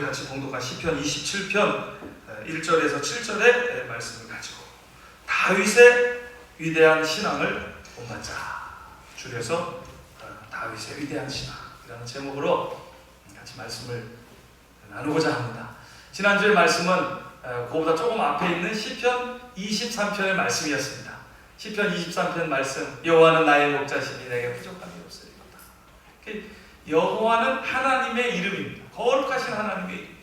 같이 봉독한 시편 27편 1절에서 7절의 말씀을 가지고 다윗의 위대한 신앙을 본받자, 줄여서 다윗의 위대한 신앙이라는 제목으로 같이 말씀을 나누고자 합니다. 지난주의 말씀은 그보다 조금 앞에 있는 시편 23편의 말씀이었습니다. 시편 23편 말씀, 여호와는 나의 목자시니 내게 부족함이 없으리로다. 여호와는 하나님의 이름입니다. 거룩하신 하나님의 이름.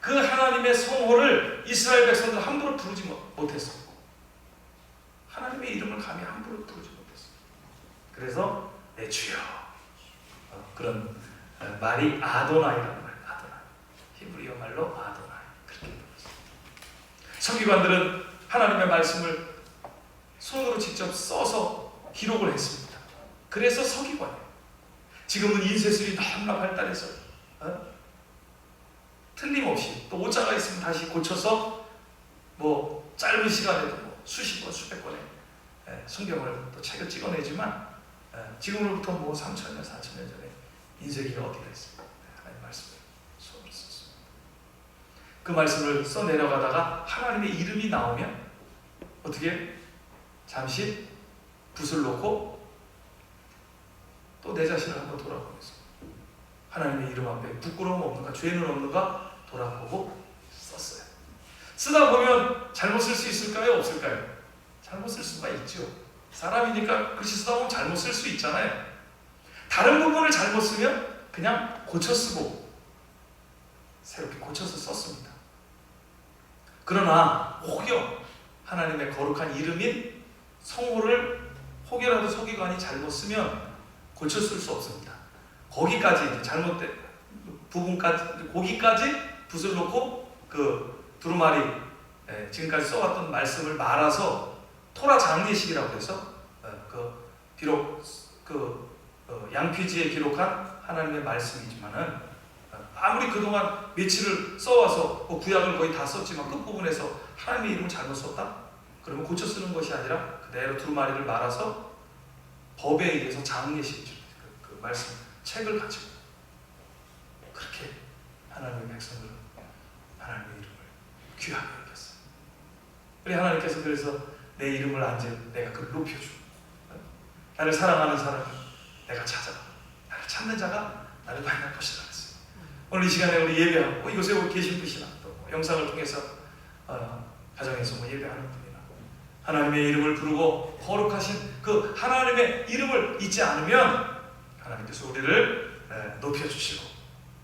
그 하나님의 성호를 이스라엘 백성들 함부로 부르지 못했었고, 하나님의 이름을 감히 함부로 부르지 못했습니다. 그래서 내 주여, 그런 말이 아도나이라는 말, 아도나이, 히브리어 말로 아도나이, 그렇게 불렀습니다. 서기관들은 하나님의 말씀을 손으로 직접 써서 기록을 했습니다. 그래서 서기관이에요. 지금은 인쇄술이 너무나 발달해서 틀림없이 또 오자가 있으면 다시 고쳐서 짧은 시간에도 수십 번, 수백 번의 성경을 또 책을 찍어내지만 지금으로부터 3,000년, 4,000년 전에 인쇄기가 어디가 있습니까? 하나님의 말씀을 손으로 썼습니다. 그 말씀을 써 내려가다가 하나님의 이름이 나오면 어떻게 잠시 붓을 놓고 또 내 자신을 한번 돌아보면서 하나님의 이름 앞에 부끄러움 없는가, 죄는 없는가 돌아보고 썼어요. 쓰다 보면 잘못 쓸 수 있을까요? 없을까요? 잘못 쓸 수가 있죠. 사람이니까 글씨 쓰다 보면 잘못 쓸 수 있잖아요. 다른 부분을 잘못 쓰면 그냥 고쳐 쓰고 새롭게 고쳐서 썼습니다. 그러나 혹여 하나님의 거룩한 이름인 성호를 혹여라도 서기관이 잘못 쓰면 고쳐 쓸 수 없습니다. 거기까지 잘못된 부분까지, 거기까지 붓을 놓고 그 두루마리 지금까지 써왔던 말씀을 말아서 토라 장례식이라고 해서 비록 양피지에 기록한 하나님의 말씀이지만은 아무리 그동안 며칠을 써와서 구약을 거의 다 썼지만 끝부분에서 하나님의 이름을 잘못 썼다? 그러면 고쳐 쓰는 것이 아니라 그대로 두루마리를 말아서 법에 의해서 장례식, 그 말씀 책을 가지고 그렇게 하나님의 백성을, 하나님의 이름을 귀하게 여겼어요. 우리 하나님께서 그래서 내 이름을 앉은 내가 그를 높여주고, 나를 사랑하는 사람을 내가 찾아가, 나를 찾는 자가 나를 만날 것이라 그랬어요. 오늘 이 시간에 우리 예배하고 이곳에 계신 분이나 또 영상을 통해서 가정에서 예배하는 분이나 하나님의 이름을 부르고 거룩하신 그 하나님의 이름을 잊지 않으면 하나님께서 우리를 높여주시고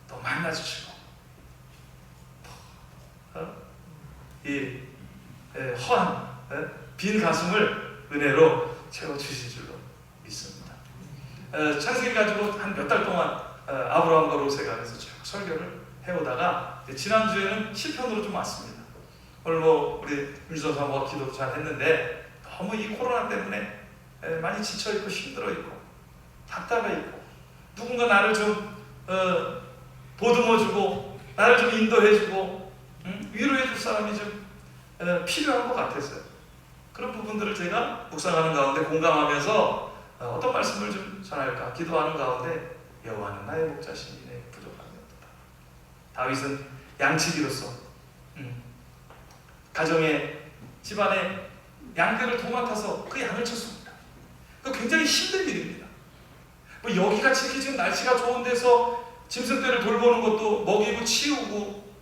또 만나주시고 이 허한 빈 가슴을 은혜로 채워주실 줄로 믿습니다. 창세기 가지고 한 몇 달 동안 아브라함과 롯에 관해서 쭉 설교를 해오다가 지난주에는 시편으로 좀 왔습니다. 오늘 우리 윤주선 사모가 기도 잘 했는데 너무 이 코로나 때문에 많이 지쳐있고 힘들어있고 답답해있고 누군가 나를 좀 보듬어주고 나를 좀 인도해주고 위로해줄 사람이 좀 필요한 것 같았어요. 그런 부분들을 제가 묵상하는 가운데 공감하면서 어떤 말씀을 좀 전할까 기도하는 가운데 여호와는 나의 목자시니 내게 부족함이 없다. 다윗은 양치기로서 가정에 집안에 양들을 도맡아서 그 양을 쳤습니다. 그 굉장히 힘든 일입니다. 여기같이 이렇게 지금 날씨가 좋은 데서 짐승떼를 돌보는 것도 먹이고 치우고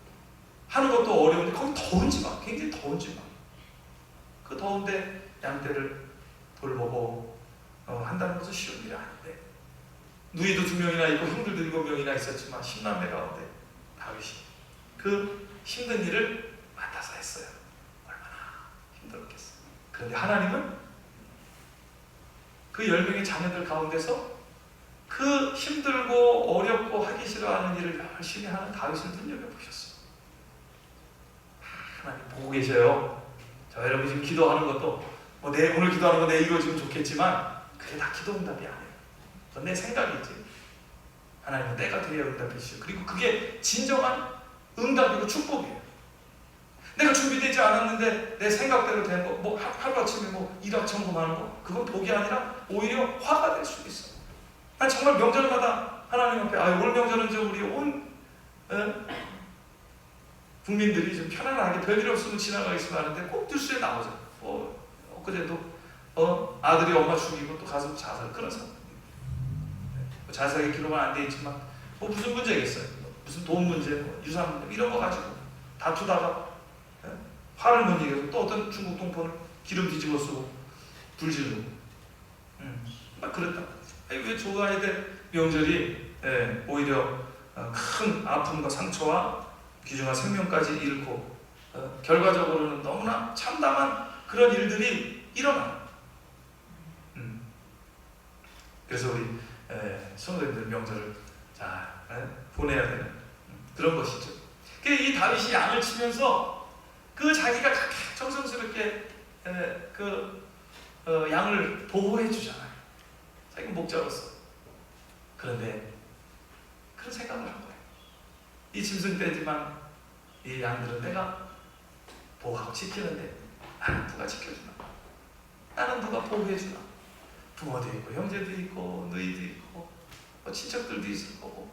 하는 것도 어려운데 거기 더운 지방, 굉장히 더운 지방, 그 더운데 양떼를 돌보고 한다는 것은 쉬운 일이 아닌데 누이도 2명이나 있고 형들도 7명이나 있었지만 10남매 가운데 다윗이 그 힘든 일을 맡아서 했어요. 얼마나 힘들었겠어요. 그런데 하나님은 그 10명의 자녀들 가운데서 그 힘들고 어렵고 하기 싫어하는 일을 열심히 하는 다윗을 눈여겨보셨어요. 하나님 보고 계셔요. 저 여러분 지금 기도하는 것도 오늘 기도하는 거 내 이루어지면 좋겠지만 그게 다 기도 응답이 아니에요. 그건 내 생각이지. 하나님은 때가 되어 응답해 주시고 그리고 그게 진정한 응답이고 축복이에요. 내가 준비되지 않았는데 내 생각대로 된 거, 하루아침에 일확천금하는 거, 그건 복이 아니라 오히려 화가 될 수도 있어요. 난 정말 명절마다 하나님 앞에 올 명절은 좀 우리 온 국민들이 좀 편안하게 별일 없으면 지나가겠으면 하는데 꼭 뉴스에 나오죠. 엊그제도 아들이 엄마 죽이고 또 가서 자살, 그런 사람. 자살의 기록은 안 돼 있지만 무슨 문제겠어요? 무슨 돈 문제, 유산 문제 이런 거 가지고 다투다가 화를 못 이겨서 또 어떤 중국 동포는 기름 뒤집어 쓰고 불 지르고 막 그랬다. 왜 좋아야 될 명절이 오히려 큰 아픔과 상처와 귀중한 생명까지 잃고 결과적으로는 너무나 참담한 그런 일들이 일어나요. 그래서 우리 성도님들 명절을 잘 보내야 되는 그런 것이죠. 이 다윗이 양을 치면서 그 자기가 그렇게 정성스럽게 양을 보호해 주잖아요. 자기 목자로서. 그런데 그런 생각을 한 거예요. 이 짐승떼지만 이 양들은 내가 보호하고 지키는데 나는 누가 지켜주나? 나는 누가 보호해주나? 부모도 있고 형제도 있고 너희도 있고 친척들도 있을 거고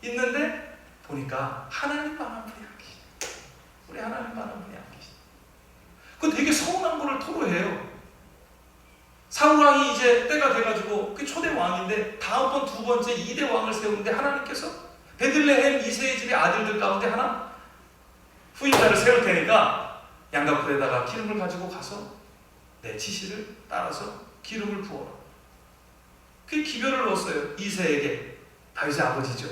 있는데 보니까 하나님만 한 분이 안 계시네. 우리 하나님만 한 분이 안 계시네. 그 되게 서운한 거를 토로해요. 사울왕이 이제 때가 돼가지고 그 초대 왕인데 다음번 두 번째 2대 왕을 세우는데 하나님께서 베들레헴 이새의 집의 아들들 가운데 하나 후임자를 세울 테니까 양가풀에다가 기름을 가지고 가서 내 지시를 따라서 기름을 부어라. 그 기별을 넣었어요. 이새에게. 다윗의 아버지죠.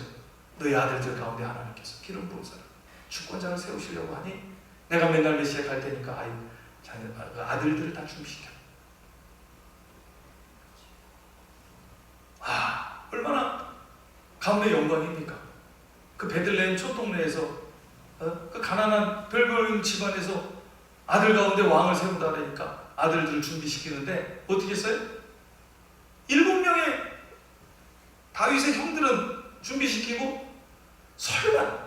너희 아들들 가운데 하나님께서 기름 부으소서. 주권자를 세우시려고 하니 내가 맨날 메시아 갈 테니까 아들들을 다 준비시켜. 얼마나 가문의 영광입니까? 그 베들레헴 촌동네에서 그 가난한 별별 집안에서 아들 가운데 왕을 세운다 그러니까 아들들을 준비시키는데 어떻게 했어요? 7명의 다윗의 형들은 준비시키고 설마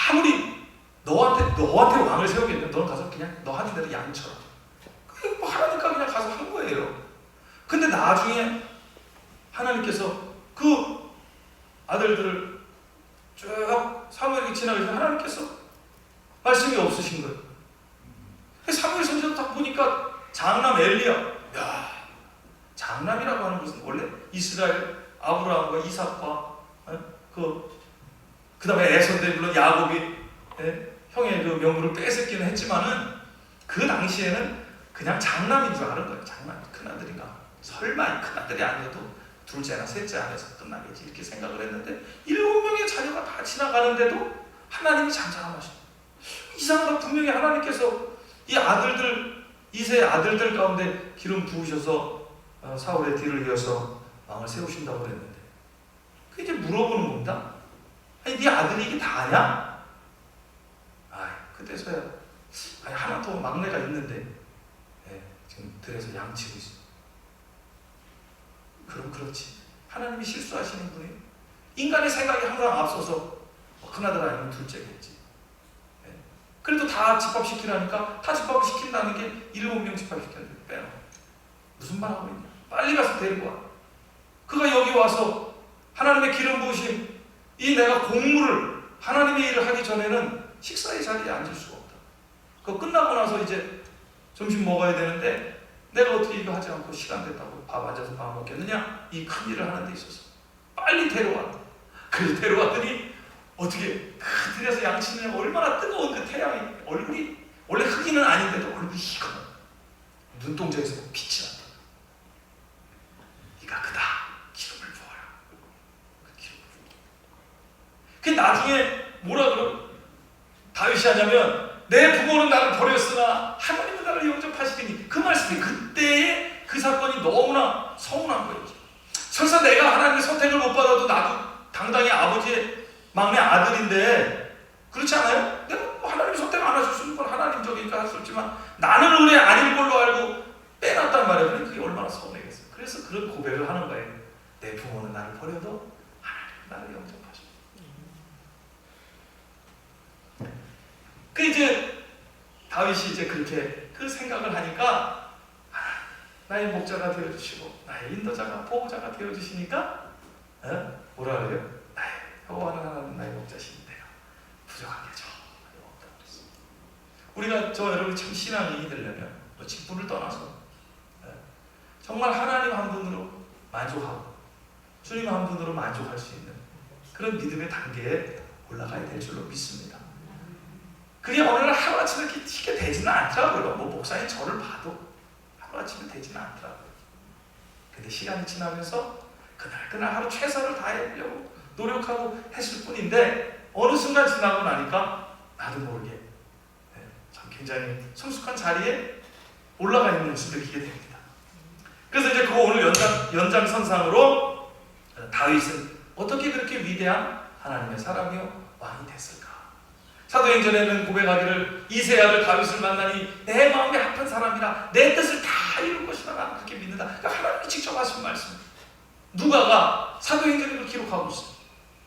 아무리 너한테 왕을 세우겠냐? 너는 가서 그냥 너 하는 대로 양처럼 뭐 하라니까 그냥 가서 한 거예요. 근데 나중에 하나님께서 그 아들들을 쭉 사무엘에게 지나가서 하나님께서 말씀이 없으신 거예요. 사무엘 선지자 딱 보니까 장남 엘리야. 야, 장남이라고 하는 것은 원래 이스라엘 아브라함과 이삭과 그 다음에 에서인데 물론 야곱이 형의 그 명분을 뺏었기는 했지만은 그 당시에는 그냥 장남인 줄 아는 거예요. 장남, 큰아들인가. 설마 큰아들이 아니어도 둘째나 셋째 안에서 끝나겠지 이렇게 생각을 했는데 7명의 자녀가 다 지나가는데도 하나님이 잠잠하시고 이상하다. 분명히 하나님께서 이 아들들 이세 아들들 가운데 기름 부으셔서 사울의 뒤를 이어서 왕을 세우신다고 그랬는데 그 이제 물어보는 겁니다. 아니 네 아들이 이게 다냐? 그때서야 하나 더 막내가 있는데 지금 들에서 양치고 있어. 그럼 그렇지. 하나님이 실수하시는 분이에요. 인간의 생각이 항상 앞서서 큰아들 아니면 둘째겠지. 그래도 다 집합시키라니까 다 집합시킨다는 게 7명 집합시켰는데 빼놔. 무슨 말 하고 있냐. 빨리 가서 데리고 와. 그가 여기 와서 하나님의 기름 부으심 이 내가 공무를 하나님의 일을 하기 전에는 식사의 자리에 앉을 수가 없다. 그거 끝나고 나서 이제 점심 먹어야 되는데 내가 어떻게 이거 하지 않고 시간 됐다고 밥 앉아서 밥 먹겠느냐? 이 큰 일을 하는 데 있어서 빨리 데려와. 그래서 데려왔더니 어떻게 그 들에서 양치느냐 얼마나 뜨거운 그 태양이 얼굴이 원래 흑인은 아닌데도 얼굴이 희거 눈동자에서 빛이 난다. 이가 크다. 기름을 부어라. 그 기름을 부어. 그 나중에 뭐라 그러 다윗이 하냐면 내 부모는 나를 버렸으나 하나님은 나를 영접하시더니 그 말씀이 그때의 그 사건이 너무나 서운한 거예요. 설사 내가 하나님의 선택을 못 받아도 나도 당당히 아버지의 막내 아들인데 그렇지 않아요? 내가 뭐 하나님 선택 안 하셨으면 그건 하나님적이니까 할 수 없지만 나는 의뢰 아닐 걸로 알고 빼놨단 말이에요. 그게 얼마나 서운하겠어요. 그래서 그런 고백을 하는 거예요. 내 부모는 나를 버려도 하나님은 나를 영접하셔. 그 이제 다윗이 이제 그렇게 그 생각을 하니까 나의 목자가 되어주시고 나의 인도자가 보호자가 되어주시니까 뭐라 그래요? 나의 여호와는 하나님 나의 목자시니 내가 부족한 게 전혀 없다고 그랬어요. 우리가 여러분이 참 신앙인이 되려면 직분을 떠나서 정말 하나님 한 분으로 만족하고 주님 한 분으로 만족할 수 있는 그런 믿음의 단계에 올라가야 될 줄로 믿습니다. 그게 어느 날 하루아침에 이렇게 쉽게 되지는 않더라고요. 목사님 저를 봐도 하루아침에 되지는 않더라고요. 근데 시간이 지나면서 그날 하루 최선을 다하려고 노력하고 했을 뿐인데 어느 순간 지나고 나니까 나도 모르게 참 굉장히 성숙한 자리에 올라가 있는 모습을 느끼게 됩니다. 그래서 이제 그거 오늘 연장선상으로 다윗은 어떻게 그렇게 위대한 하나님의 사람이요 왕이 됐을까? 사도행전에는 고백하기를 이새아들 다윗을 만나니 내 마음에 합한 사람이라 내 뜻을 다 이룰 것이라 나는 그렇게 믿는다. 그러니까 하나님이 직접 하신 말씀. 누가가 사도행전을 기록하고 있어요.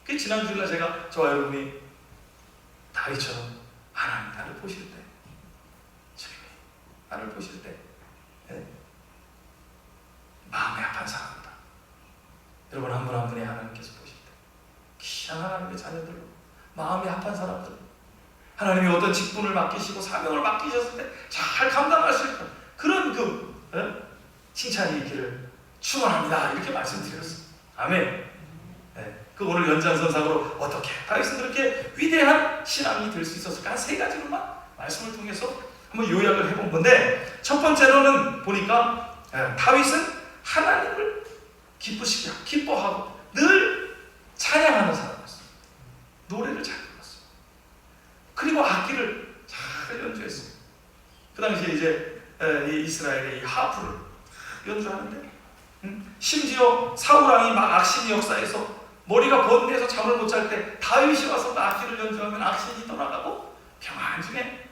그 지난주일날 제가 저와 여러분이 다윗처럼 하나님 나를 보실 때, 주님이 나를 보실 때 마음에 합한 사람이다. 여러분 한 분 한 분이 하나님께서 보실 때 귀한 하나님의 자녀들로 마음에 합한 사람들 하나님이 어떤 직분을 맡기시고 사명을 맡기셨을 때 잘 감당할 수 있는 그런 칭찬이 있기를 축원합니다. 이렇게 말씀드렸어요. 아멘. 그 오늘 연장선상으로 어떻게 다윗은 그렇게 위대한 신앙이 될 수 있었을까? 한 세 가지로만 말씀을 통해서 한번 요약을 해본 건데 첫 번째로는 보니까 다윗은 하나님을 기쁘시게 하고 기뻐하고 늘 찬양하는 사람이었어요. 노래를 잘 불렀어요. 그리고 악기를 잘 연주했어요. 그 당시에 이제 이 이스라엘의 이 하프를 연주하는데 심지어 사울왕이 막 악신이 역사에서 머리가 번뇌해서 잠을 못 잘 때 다윗이 와서 악기를 연주하면 악신이 떠나가고 평안 중에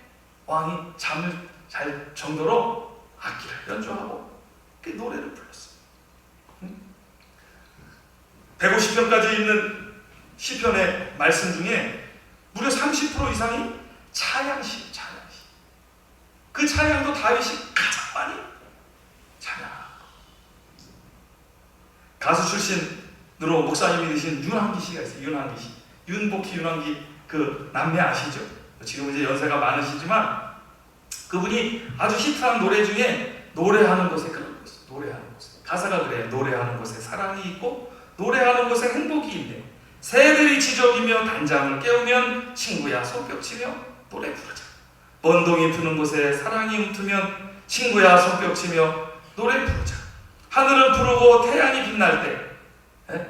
왕이 잠을 잘 정도로 악기를 연주하고 그 노래를 불렀어요. 150편까지 있는 시편의 말씀 중에 무려 30% 이상이 찬양시. 그 찬양도 다윗이 가장 많이 찬양하고 가수 출신으로 목사님이 되신 윤한기 씨가 있어요. 윤한기 씨. 윤복희 윤한기 그 남매 아시죠? 지금 이제 연세가 많으시지만 그분이 아주 히트한 노래 중에 노래하는 곳에 그런 거 있어요. 노래하는 곳에. 가사가 그래요. 노래하는 곳에 사랑이 있고 노래하는 곳에 행복이 있네. 새들이 지저귀며 단장을 깨우면 친구야 손뼉치며 노래 부르자. 먼 동이 푸는 곳에 사랑이 움트면 친구야 손뼉치며 노래 부르자. 하늘을 푸르고 태양이 빛날 때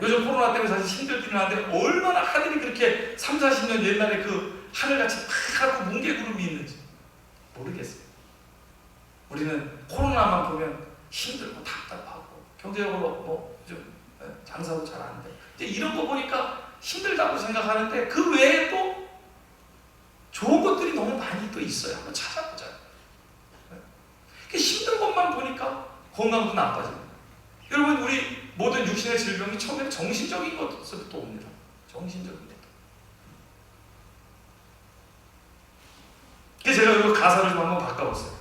요즘 코로나 때문에 사실 힘들기는 한데 얼마나 하늘이 그렇게 3, 40년 옛날에 그 하늘같이 팍하고 뭉게구름이 있는지 모르겠어요. 우리는 코로나만 보면 힘들고 답답하고 경제적으로 좀 장사도 잘 안 돼. 이런 거 보니까 힘들다고 생각하는데 그 외에 또 좋은 것들이 너무 많이 또 있어요. 한번 찾아보자. 힘든 것만 보니까 건강도 나빠집니다. 여러분 우리 모든 육신의 질병이 처음에는 정신적인 것부터 옵니다. 정신적인 것. 그래서 제가 이 가사를 좀 한번 바꿔봤어요.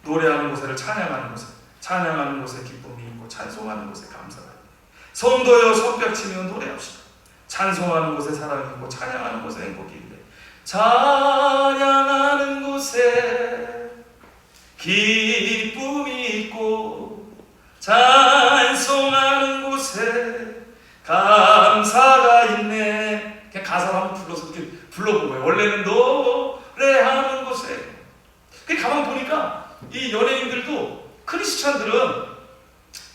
노래하는 곳에를 찬양하는 곳에, 찬양하는 곳에 기쁨이 있고 찬송하는 곳에 감사가 있고 성도여 손뼉치며 노래합시다. 찬송하는 곳에 사랑이 있고 찬양하는 곳에 행복이 있는데 찬양하는 곳에 기쁨이 있고 찬송하는 곳에 감사가 있네. 그냥 가사를 한번 불러서 이렇게 불러본 거예요. 원래는 노래하는 곳에. 가만 보니까 이 연예인들도 크리스찬들은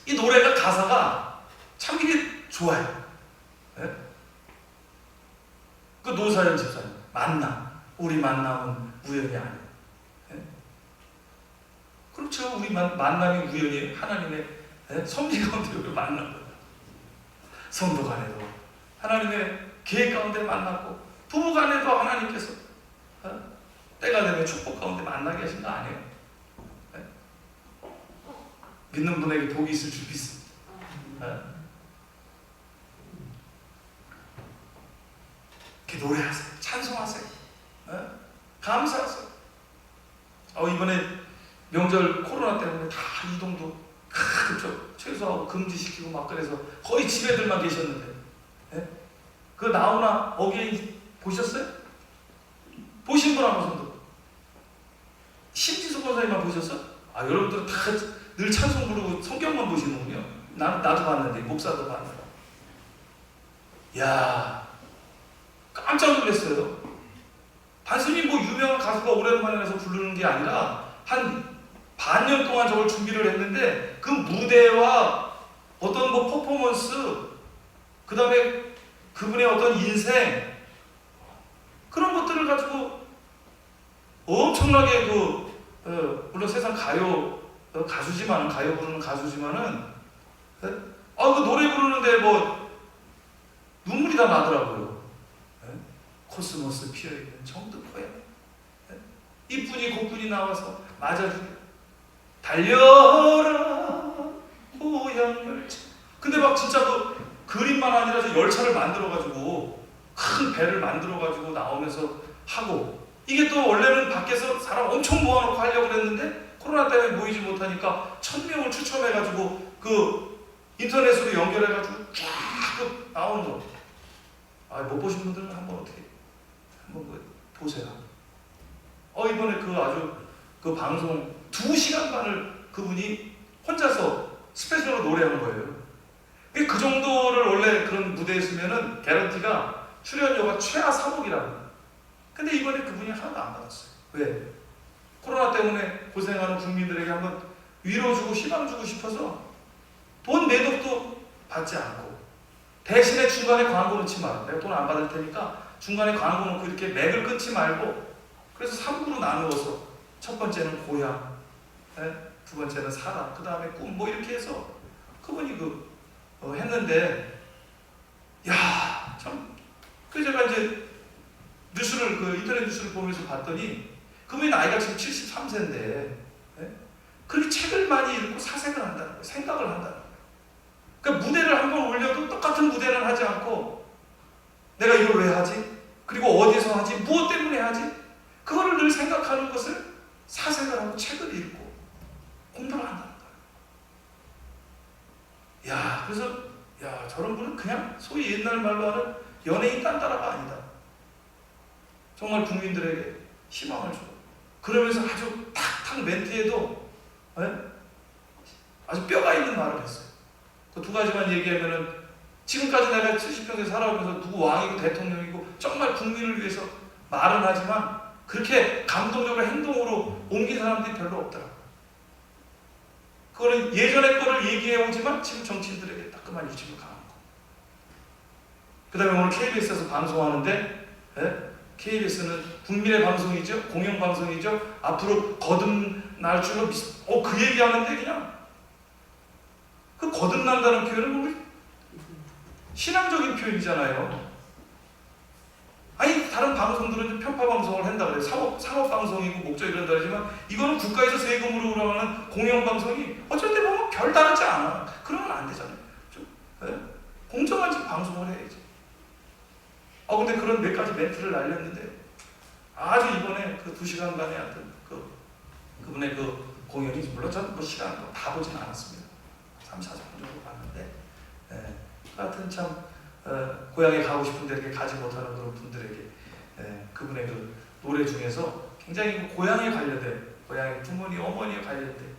이 노래가 가사가 참 이게 좋아요. 네? 그 노사연 집사님 만남, 우리 만남은 우연이 아니에요. 네? 그렇죠. 우리 만남이 우연히 하나님의 섭리 가운데 우리 만난 거예요. 성도 간에도 하나님의 계획 가운데 만났고 부부 간에도 하나님께서 때가 되면 축복 가운데 만나게 하신 거 아니에요? 네? 믿는 분에게 복이 있을 줄 믿습니다. 네? 이렇게 노래하세요. 찬송하세요. 네? 감사하세요. 이번에 명절 코로나 때문에 다 이동도 최소하고 금지시키고 막 그래서 거의 집에들만 계셨는데 네? 그 나오나 어게인 보셨어요? 보신 분 한번 손 들어. 선생님만 보셨어? 아, 여러분들은 다 늘 찬송 부르고 성경만 보시는군요. 나도 봤는데, 목사도 봤는데. 야, 깜짝 놀랐어요. 단순히 뭐 유명한 가수가 오랜만에 가서 부르는 게 아니라 한 반년 동안 저걸 준비를 했는데 그 무대와 어떤 뭐 퍼포먼스, 그 다음에 그분의 어떤 인생, 그런 것들을 가지고 엄청나게 물론 세상 가수지만은, 가요 부르는 가수지만은, 그 노래 부르는데 뭐 눈물이 다 나더라고요. 코스모스 피어있는 정든포야. 이쁜이 곡분이 나와서 맞아주게. 달려라 고향 열차. 근데 막 진짜 그림만 아니라 열차를 만들어가지고 큰 배를 만들어가지고 나오면서 하고, 이게 또 원래는 밖에서 사람 엄청 모아놓고 하려고 그랬는데 코로나 때문에 모이지 못하니까 1000명을 추첨해가지고 인터넷으로 연결해가지고 쫙 나오는 거. 못 보신 분들은 한번 보세요. 이번에 아주 방송 2시간 반을 그분이 혼자서 스페셜로 노래하는 거예요. 그 정도를 원래 그런 무대에 쓰면은 개런티가 출연료가 최하 3억이라고. 근데 이번에 그분이 하나도 안 받았어요. 왜? 코로나 때문에 고생하는 국민들에게 한번 위로 주고 희망 주고 싶어서 돈 매덕도 받지 않고, 대신에 중간에 광고 넣지 마라. 내가 돈 안 받을 테니까 중간에 광고 넣고 이렇게 맥을 끊지 말고, 그래서 3부로 나누어서 첫 번째는 고향, 두 번째는 사랑, 그 다음에 꿈, 뭐 이렇게 해서 그분이 했는데, 야, 참. 제가 이제 인터넷 뉴스를 보면서 봤더니 그분이 나이가 지금 73세인데 그렇게 책을 많이 읽고 사색을 한다는 거예요. 생각을 한다는 거예요. 그러니까 무대를 한번 올려도 똑같은 무대는 하지 않고, 내가 이걸 왜 하지? 그리고 어디서 하지? 무엇 때문에 하지? 그거를 늘 생각하는 것을 사색을 하고 책을 읽고 공부를 한다는 거예요. 야, 그래서 저런 분은 그냥 소위 옛날 말로 하는 연예인 딴따라가 아니다. 정말 국민들에게 희망을 줘. 그러면서 아주 탁탁 멘트에도 아주 뼈가 있는 말을 했어요. 그 2가지만 얘기하면은, 지금까지 내가 70평생 살아오면서 누구 왕이고 대통령이고 정말 국민을 위해서 말은 하지만 그렇게 감동적으로 행동으로 옮긴 사람들이 별로 없더라고요. 그거는 예전의 거를 얘기해 오지만 지금 정치인들에게 따끔한 유심을 강한 거. 그 다음에 오늘 KBS에서 방송하는데, KBS는 국민의 방송이죠. 공영방송이죠. 앞으로 거듭날 줄로 그 얘기하는데 그냥 거듭난다는 표현은 뭐 신앙적인 표현이잖아요. 다른 방송들은 편파 방송을 한다 그래요. 상업 방송이고 목적이 그런다 그러지만 이거는 국가에서 세금으로 돌아가는 공영방송이 어쩔 때 보면 별 다르지 않아. 그러면 안 되잖아요. 좀 공정한 방송을 해야지. 근데 그런 몇 가지 멘트를 날렸는데 아주 이번에 2시간간의 하여튼 그분의 공연이, 물론 저는 뭐 시간 다 보진 않았습니다. 3, 4분 정도 봤는데, 하여튼 참 고향에 가고 싶은데 이렇게 가지 못하는 그런 분들에게 그분의 노래 중에서 굉장히 고향에 관련된, 고향의 부모님, 어머니에 관련된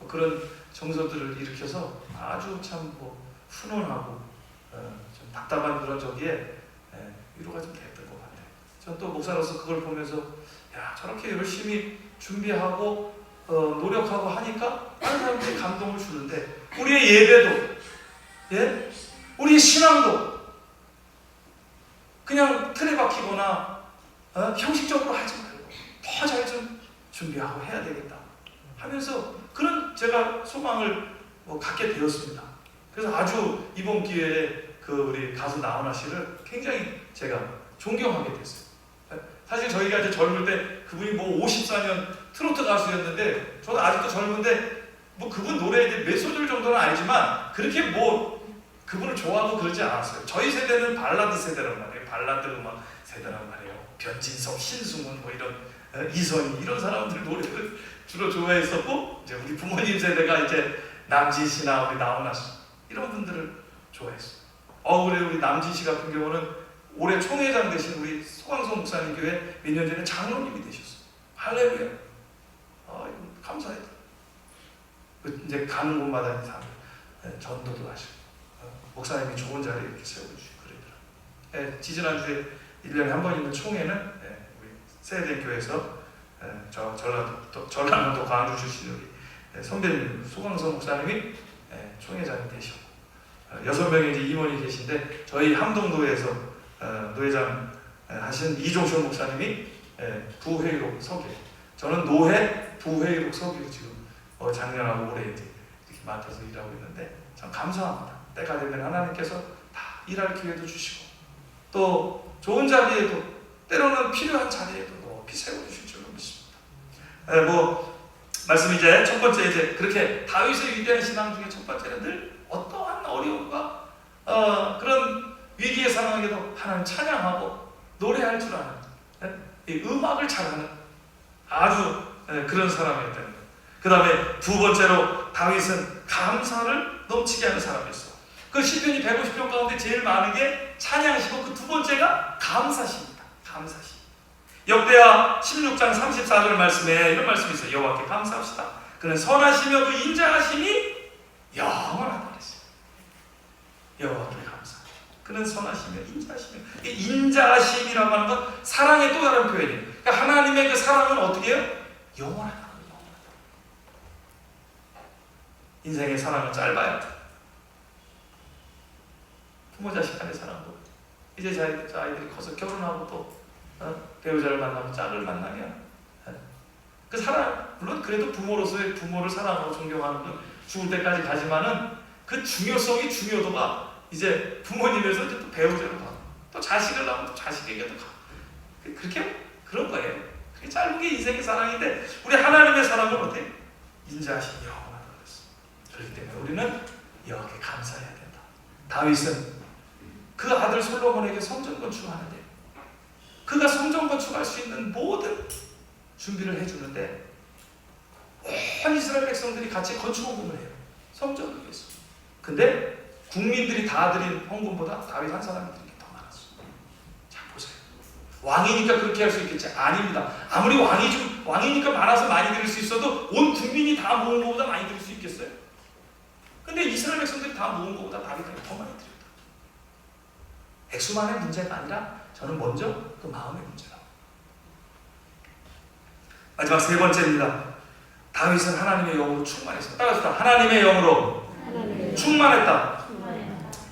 그런 정서들을 일으켜서 아주 참 훈훈하고 좀 답답한 그런 저기에 위로가 좀 됐던 것 같아요. 전 또 목사로서 그걸 보면서 저렇게 열심히 준비하고 노력하고 하니까 다른 사람들이 감동을 주는데, 우리의 예배도, 우리의 신앙도 그냥 틀에 박히거나 형식적으로 하지 말고 더 잘 좀 준비하고 해야 되겠다 하면서 그런 제가 소망을 갖게 되었습니다. 그래서 아주 이번 기회에 우리 가수 나훈아 씨를 굉장히 제가 존경하게 됐어요. 사실 저희가 이제 젊을 때 그분이 54년 트로트 가수였는데, 저도 아직도 젊은데 그분 노래 이제 몇 소절 정도는 알지만 그렇게 그분을 좋아하고 그러지 않았어요. 저희 세대는 발라드 세대란 말이에요. 발라드 음악 세대란 말이에요. 변진섭, 신승훈 이런 이선희 이런 사람들 노래를 주로 좋아했었고, 이제 우리 부모님 세대가 이제 남진 씨나 우리 나훈아 씨 이런 분들을 좋아했어요. 우리 남진 씨 같은 경우는 올해 총회장 되신 우리 소광성 목사님 교회 몇 년 전에 장로님이 되셨어요. 할렐루야. 감사해요. 이제 가는 곳마다 사람 전도도 하시고 목사님이 좋은 자리에 이렇게 세워주시고 그러더라고요. 지지난주에 1년에 한 번 있는 총회는 우리 세대된 교회에서 전라남도 광주 출신 우리 선배님 소강선 목사님이 총회장이 되셨고 6명의 이제 임원이 계신데 저희 함동도에서 노회장 하신 이종철 목사님이 부회의록 서기, 저는 노회 부회의록 서기로 지금 작년하고 올해 이제 이렇게 맡아서 일하고 있는데 참 감사합니다. 때가 되면 하나님께서 다 일할 기회도 주시고 또 좋은 자리에도 때로는 필요한 자리에도 높이 세워주실 줄로 믿습니다. 말씀 이제 첫 번째 이제 그렇게 다윗의 위대한 신앙 중에 첫 번째는 늘 어떠한 어려움과 그런 위기의 상황에도 하나님 찬양하고 노래할 줄 아는 이 음악을 잘하는 아주 그런 사람이었다는 거예요. 그 다음에 두 번째로 다윗은 감사를 넘치게 하는 사람이었어요. 그 시편이 150편 가운데 제일 많은 게 찬양시고 그 두 번째가 감사시입니다. 감사시. 역대하 16장 34절 말씀에 이런 말씀이 있어요. 여호와께 감사합시다. 그는 선하시며 그 인자하심이 영원하다 그랬어요. 여호와께 감사. 그는 선하시며 인자하시며. 인자하심이라고 하는 건 사랑의 또 다른 표현이에요. 그러니까 하나님의 그 사랑은 어떻게 해요? 영원하다. 인생의 사랑은 짧아요. 부모 자식 간의 사랑도 이제 아이들이 커서 결혼하고 또 배우자를 만나고 짝을 만나면 그 사랑, 물론 그래도 부모로서의 부모를 사랑하고 존경하는 건 죽을 때까지 가지만은 그 중요성이 중요도가 이제 부모님에서 이제 또 배우자로 가고 또 자식을 낳으면 또 자식에게도 가고 그렇게 그런 거예요. 그게 짧은 게 인생의 사랑인데 우리 하나님의 사랑은 어때요? 인자하심이 영원하다 그랬어. 그렇기 때문에 우리는 여호와께 감사해야 된다. 다윗은 그 아들 솔로몬에게 성전 건축하는데 그가 성전 건축할 수 있는 모든 준비를 해주는데 온 이스라엘 백성들이 같이 건축 헌금을 해요. 성전을 위해서. 근데 국민들이 다 드린 헌금보다 다윗 한 사람이 드린 게 더 많았어요. 자 보세요. 왕이니까 그렇게 할 수 있겠지? 아닙니다. 아무리 왕이니까 많아서 많이 드릴 수 있어도 온 국민이 다 모은 것보다 많이 드릴 수 있겠어요? 근데 이스라엘 백성들이 다 모은 것보다 다윗이 더 많이 드렸다. 액수만의 문제가 아니라 저는 먼저 그 마음의 문제라고. 마지막 세 번째입니다. 다윗은 하나님의 영으로 충만했습니다. 따라합시다. 하나님의 영으로 충만했다.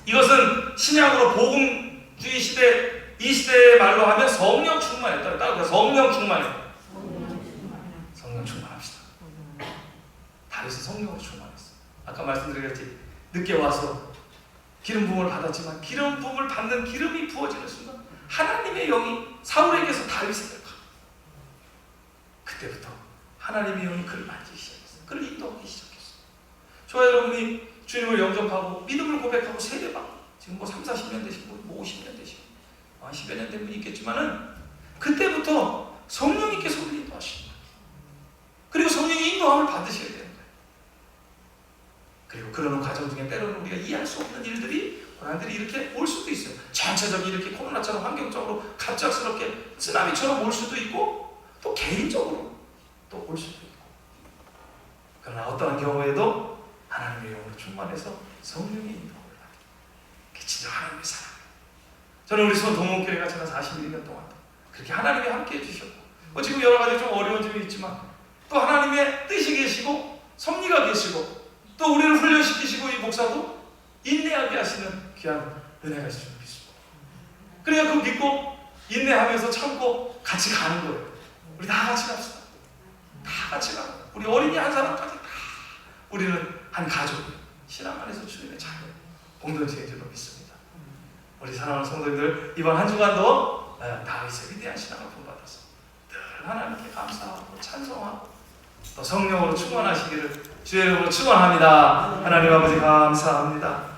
이것은 신약으로 복음주의 시대 이 시대의 말로 하면 성령 충만했다. 따라합시다. 성령 충만했다. 성령 충만합시다. 다윗은 성령으로 충만했어. 아까 말씀드렸지. 늦게 와서 기름 부음을 받았지만 기름 부음을 받는 기름이 부어지는 순간 하나님의 영이 사울에게서 다윗에게 가. 그때부터 하나님의 영이 그를 만지기 시작했어요. 그를 인도하기 시작했어요. 저와 여러분이 주님을 영접하고 믿음을 고백하고 세례받고 지금 3, 40년 되시고 50년 되시고 10여 년 된 분이 있겠지만은 그때부터 성령님께서 우리를 인도하시는 거예요. 그리고 성령의 인도함을 받으셔야 되는 거예요. 그리고 그러는 과정 중에 때로는 우리가 이해할 수 없는 일들이 고난들이 이렇게 올 수도 있어요. 전체적인 이렇게 코로나처럼 환경적으로 갑작스럽게 쓰나미처럼 올 수도 있고 또 개인적으로 또 올 수도 있고 그러나 어떠한 경우에도 하나님의 영으로 충만해서 성령의 인도를 받는 그게 진짜 하나님의 사랑이에요. 저는 우리 수원 동문교회가 지난 41년 동안 그렇게 하나님이 함께 해주셨고 지금 여러 가지 좀 어려운 점이 있지만 또 하나님의 뜻이 계시고 섭리가 계시고 또 우리를 훈련시키시고 이 목사도 인내하게 하시는 귀한 은혜가 있을 줄 믿습니다. 그래야 그거 믿고 인내하면서 참고 같이 가는 거예요. 우리 다 같이 갑시다. 다 같이 가고 우리 어린이 한 사람까지 다 우리는 한 가족이에요. 신앙 안에서 주님의 자녀 공동체인 줄로 믿습니다. 우리 사랑하는 성도님들 이번 한 주간도 다윗의 위대한 신앙을 본받아서 늘 하나님께 감사하고 찬송하고 또 성령으로 충만하시기를 주의 이름으로 축원합니다. 하나님 아버지 감사합니다.